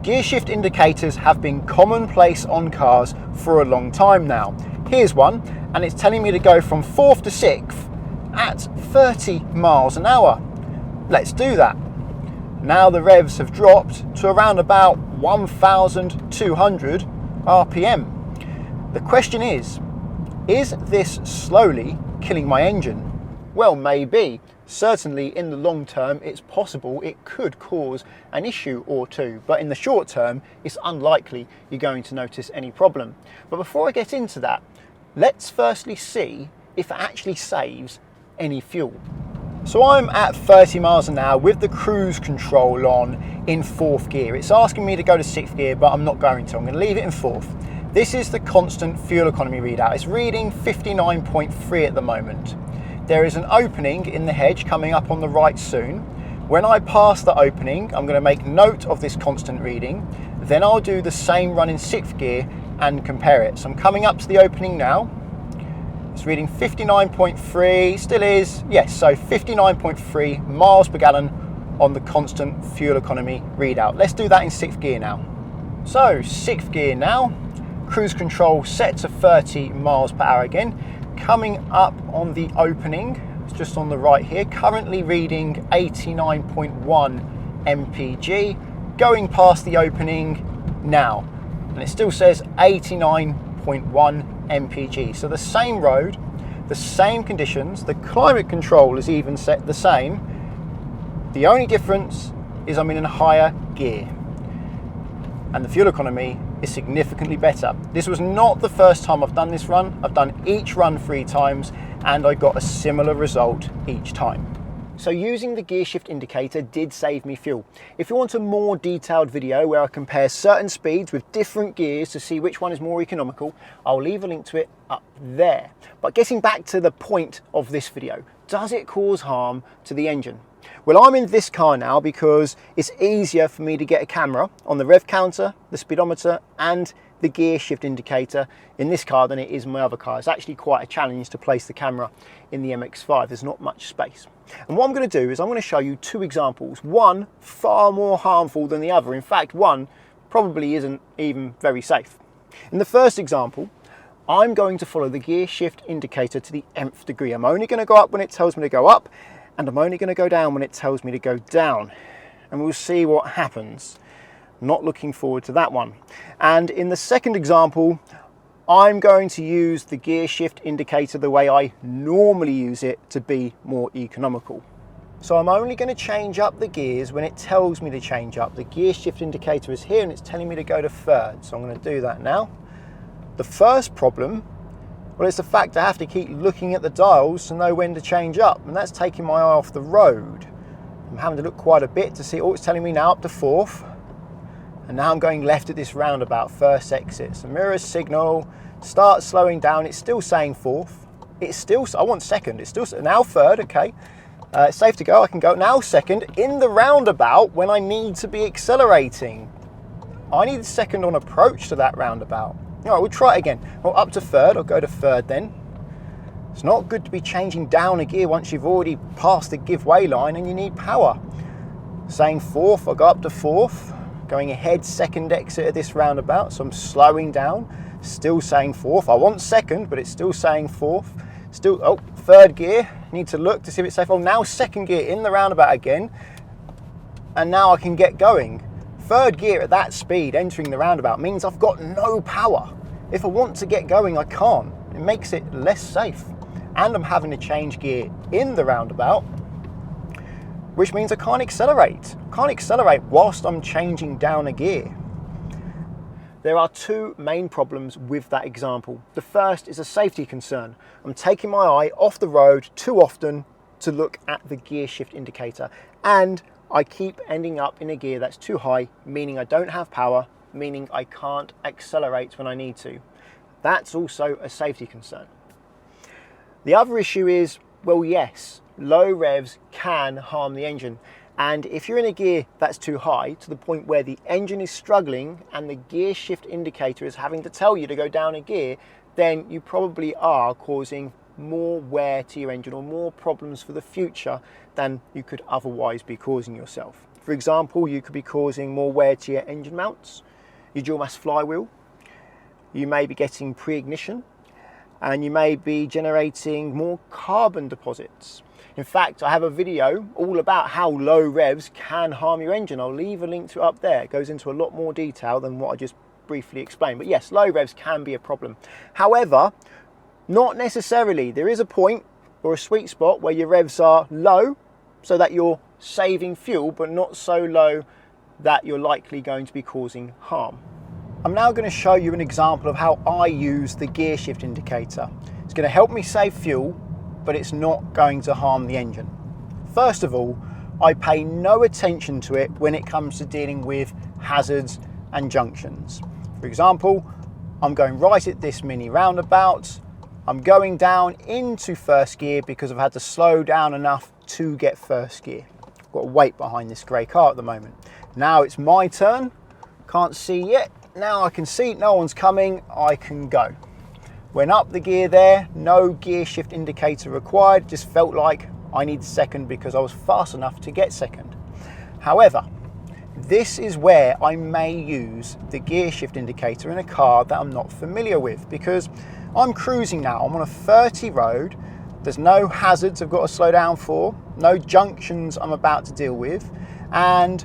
Gear shift indicators have been commonplace on cars for a long time now. Here's one, and it's telling me to go from 4th to 6th at 30 miles an hour. Let's do that. Now the revs have dropped to around about 1,200 RPM. The question is this slowly killing my engine? Well, maybe. Certainly in the long term, it's possible it could cause an issue or two, but in the short term, it's unlikely you're going to notice any problem. But before I get into that, let's firstly see if it actually saves any fuel. So I'm at 30 miles an hour with the cruise control on in 4th gear. It's asking me to go to 6th gear, but I'm not going to. I'm going to leave it in 4th. This is the constant fuel economy readout. It's reading 59.3 at the moment. There is an opening in the hedge coming up on the right soon. When I pass the opening, I'm going to make note of this constant reading. Then I'll do the same run in 6th gear and compare it. So I'm coming up to the opening now. It's reading 59.3, still is, yes, so 59.3 miles per gallon on the constant fuel economy readout. Let's do that in 6th gear now. So 6th gear now, cruise control set to 30 miles per hour again. Coming up on the opening, it's just on the right here, currently reading 89.1 mpg, going past the opening now, and it still says 89.1 mpg. So the same road, the same conditions, the climate control is even set the same. The only difference is I'm in a higher gear, and the fuel economy is significantly better. This was not the first time I've done this run. I've done each run 3 times and I got a similar result each time. So using the gear shift indicator did save me fuel. If you want a more detailed video where I compare certain speeds with different gears to see which one is more economical, I'll leave a link to it up there. But getting back to the point of this video, does it cause harm to the engine? Well, I'm in this car now because it's easier for me to get a camera on the rev counter, the speedometer and the gear shift indicator in this car than it is in my other car. It's actually quite a challenge to place the camera in the MX-5. There's not much space. And what I'm going to do is I'm going to show you 2 examples, one far more harmful than the other. In fact, one probably isn't even very safe. In the first example, I'm going to follow the gear shift indicator to the nth degree. I'm only going to go up when it tells me to go up, and I'm only going to go down when it tells me to go down, and we'll see what happens. Not looking forward to that one. And in the second example, I'm going to use the gear shift indicator the way I normally use it to be more economical. So I'm only going to change up the gears when it tells me to change up. The gear shift indicator is here and it's telling me to go to 3rd, so I'm going to do that now. The first problem, well, it's the fact I have to keep looking at the dials to know when to change up, and that's taking my eye off the road. I'm having to look quite a bit to see, oh, it's telling me now up to 4th, and now I'm going left at this roundabout, 1st exit. So mirror signal, start slowing down, it's still saying 4th. It's still, I want 2nd, it's still, now 3rd, okay. It's safe to go, I can go now 2nd in the roundabout when I need to be accelerating. I need 2nd on approach to that roundabout. All right, we'll try it again. Well, up to 3rd, I'll go to 3rd then. It's not good to be changing down a gear once you've already passed the give way line and you need power. Saying 4th, I'll go up to 4th, going ahead 2nd exit of this roundabout, so I'm slowing down, still saying 4th. I want 2nd, but it's still saying 4th. Still, oh, 3rd gear, need to look to see if it's safe. Oh, now 2nd gear in the roundabout again, and now I can get going. 3rd gear at that speed entering the roundabout means I've got no power. If I want to get going, I can't. It makes it less safe. And I'm having to change gear in the roundabout, which means I can't accelerate. I can't accelerate whilst I'm changing down a gear. There are 2 main problems with that example. The first is a safety concern. I'm taking my eye off the road too often to look at the gear shift indicator, and I keep ending up in a gear that's too high, meaning I don't have power, meaning I can't accelerate when I need to. That's also a safety concern. The other issue is, well, yes, low revs can harm the engine. And if you're in a gear that's too high, to the point where the engine is struggling and the gear shift indicator is having to tell you to go down a gear, then you probably are causing more wear to your engine or more problems for the future than you could otherwise be causing yourself. For example, you could be causing more wear to your engine mounts, your dual mass flywheel. You may be getting pre-ignition, and you may be generating more carbon deposits. In fact, I have a video all about how low revs can harm your engine. I'll leave a link to it up there. It goes into a lot more detail than what I just briefly explained. But yes, low revs can be a problem. However, not necessarily. There is a point or a sweet spot where your revs are low so that you're saving fuel, but not so low that you're likely going to be causing harm. I'm now going to show you an example of how I use the gear shift indicator. It's going to help me save fuel, but it's not going to harm the engine. First of all, I pay no attention to it when it comes to dealing with hazards and junctions. For example, I'm going right at this mini roundabout. I'm going down into first gear because I've had to slow down enough to get first gear. I've got a weight behind this grey car at the moment. Now it's my turn. Can't see yet. Now I can see no one's coming. I can go. Went up the gear there, no gear shift indicator required. Just felt like I need second because I was fast enough to get second. However, this is where I may use the gear shift indicator in a car that I'm not familiar with, because I'm cruising now. I'm on a 30 road. There's no hazards I've got to slow down for, no junctions I'm about to deal with, and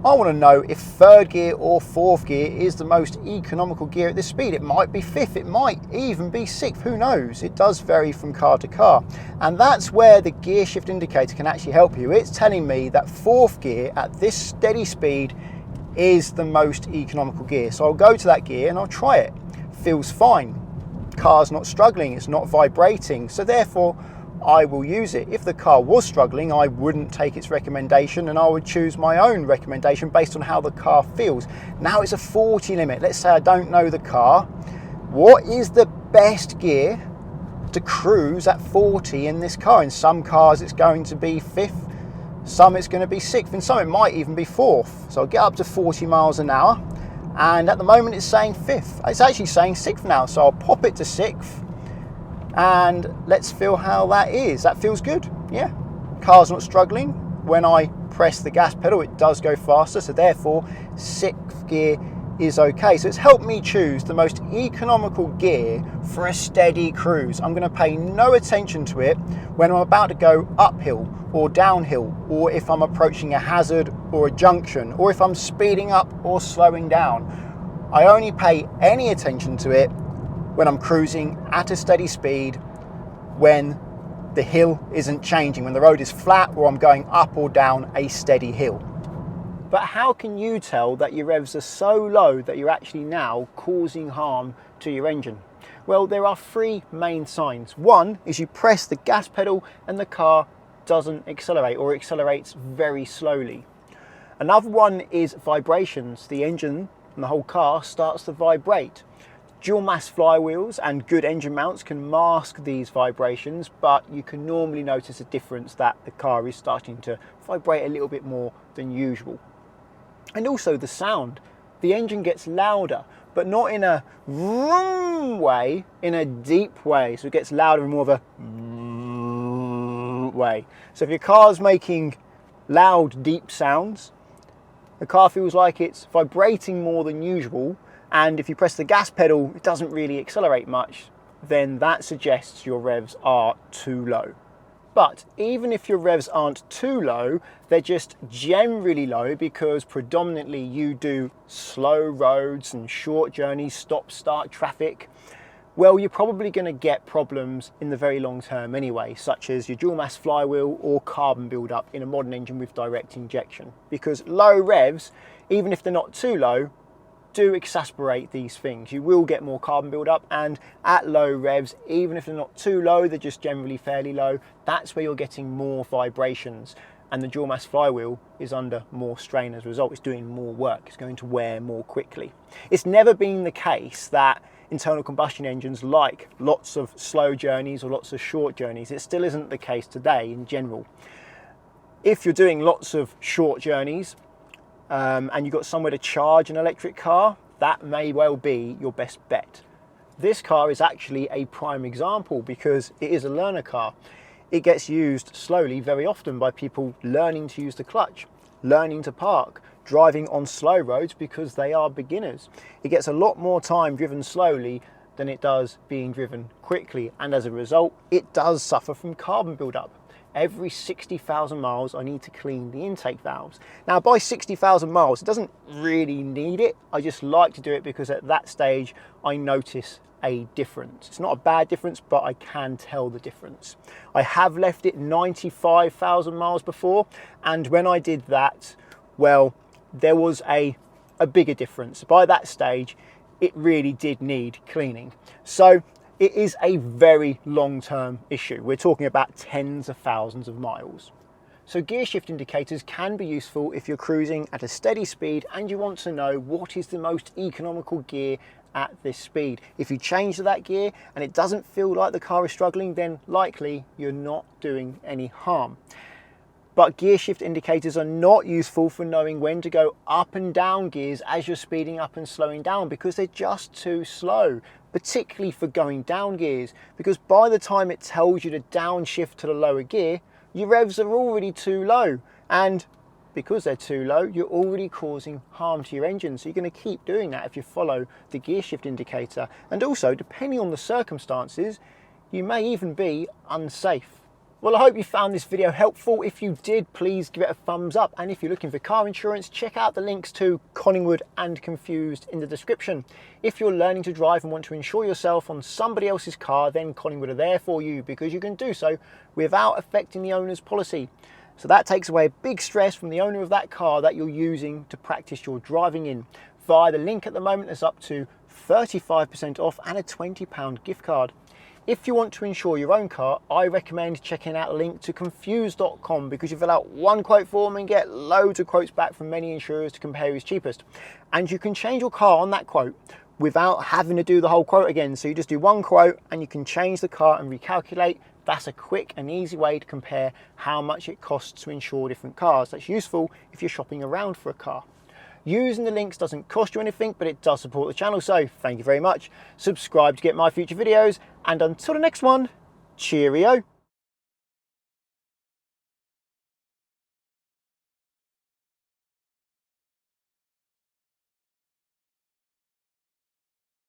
I want to know if third gear or fourth gear is the most economical gear at this speed. It might be fifth, it might even be sixth, who knows? It does vary from car to car. And that's where the gear shift indicator can actually help you. It's telling me that fourth gear at this steady speed is the most economical gear. So I'll go to that gear and I'll try it. Feels fine. Car's not struggling, it's not vibrating. So therefore, I will use it. If the car was struggling, I wouldn't take its recommendation and I would choose my own recommendation based on how the car feels. Now it's a 40 limit. Let's say I don't know the car. What is the best gear to cruise at 40 in this car? In some cars it's going to be fifth, some it's going to be sixth, and some it might even be fourth. So I'll get up to 40 miles an hour, and at the moment it's saying fifth. It's actually saying sixth now, so I'll pop it to sixth. And let's feel how that is. That feels good, yeah. Car's not struggling. When I press the gas pedal, it does go faster, so therefore sixth gear is okay. So it's helped me choose the most economical gear for a steady cruise. I'm gonna pay no attention to it when I'm about to go uphill or downhill, or if I'm approaching a hazard or a junction, or if I'm speeding up or slowing down. I only pay any attention to it when I'm cruising at a steady speed, when the hill isn't changing, when the road is flat or I'm going up or down a steady hill. But how can you tell that your revs are so low that you're actually now causing harm to your engine? Well, there are three main signs. One is you press the gas pedal and the car doesn't accelerate, or accelerates very slowly. Another one is vibrations. The engine and the whole car starts to vibrate. Dual mass flywheels and good engine mounts can mask these vibrations, but you can normally notice a difference that the car is starting to vibrate a little bit more than usual. And also the sound. The engine gets louder, but not in a vroom way, in a deep way. So it gets louder in more of a way. So if your car's making loud, deep sounds, the car feels like it's vibrating more than usual. And if you press the gas pedal, it doesn't really accelerate much, then that suggests your revs are too low. But even if your revs aren't too low, they're just generally low because predominantly you do slow roads and short journeys, stop-start traffic, well, you're probably going to get problems in the very long term anyway, such as your dual mass flywheel or carbon build-up in a modern engine with direct injection. Because low revs, even if they're not too low, do exacerbate these things. You will get more carbon build-up, and at low revs, even if they're not too low, they're just generally fairly low, that's where you're getting more vibrations, and the dual mass flywheel is under more strain as a result. It's doing more work, it's going to wear more quickly. It's never been the case that internal combustion engines like lots of slow journeys or lots of short journeys. It still isn't the case today in general. If you're doing lots of short journeys, and you've got somewhere to charge an electric car, that may well be your best bet. This car is actually a prime example because it is a learner car. It gets used slowly very often by people learning to use the clutch. learning to park, driving on slow roads because they are beginners. It gets a lot more time driven slowly than it does being driven quickly, and as a result it does suffer from carbon buildup. Every 60,000 miles I need to clean the intake valves. Now by 60,000 miles it doesn't really need it, I just like to do it because at that stage I notice a difference. It's not a bad difference, but I can tell the difference. I have left it 95,000 miles before, and when I did that, well, there was a bigger difference. By that stage it really did need cleaning. So it is a very long-term issue. We're talking about tens of thousands of miles. So gear shift indicators can be useful if you're cruising at a steady speed and you want to know what is the most economical gear at this speed. If you change to that gear and it doesn't feel like the car is struggling, then likely you're not doing any harm. But gear shift indicators are not useful for knowing when to go up and down gears as you're speeding up and slowing down, because they're just too slow, particularly for going down gears, because by the time it tells you to downshift to the lower gear, your revs are already too low, and because they're too low, you're already causing harm to your engine. So you're going to keep doing that if you follow the gear shift indicator. And also, depending on the circumstances, you may even be unsafe. Well, I hope you found this video helpful. If you did, please give it a thumbs up. And if you're looking for car insurance, check out the links to Collingwood and Confused in the description. If you're learning to drive and want to insure yourself on somebody else's car, then Collingwood are there for you, because you can do so without affecting the owner's policy. So that takes away a big stress from the owner of that car that you're using to practice your driving in. Via the link at the moment, there's up to 35% off and a £20 gift card. If you want to insure your own car, I recommend checking out the link to confused.com, because you fill out one quote form and get loads of quotes back from many insurers to compare who's cheapest. And you can change your car on that quote without having to do the whole quote again. So you just do one quote and you can change the car and recalculate. That's a quick and easy way to compare how much it costs to insure different cars. That's useful if you're shopping around for a car. Using the links doesn't cost you anything, but it does support the channel, so thank you very much. Subscribe to get my future videos, and until the next one, cheerio.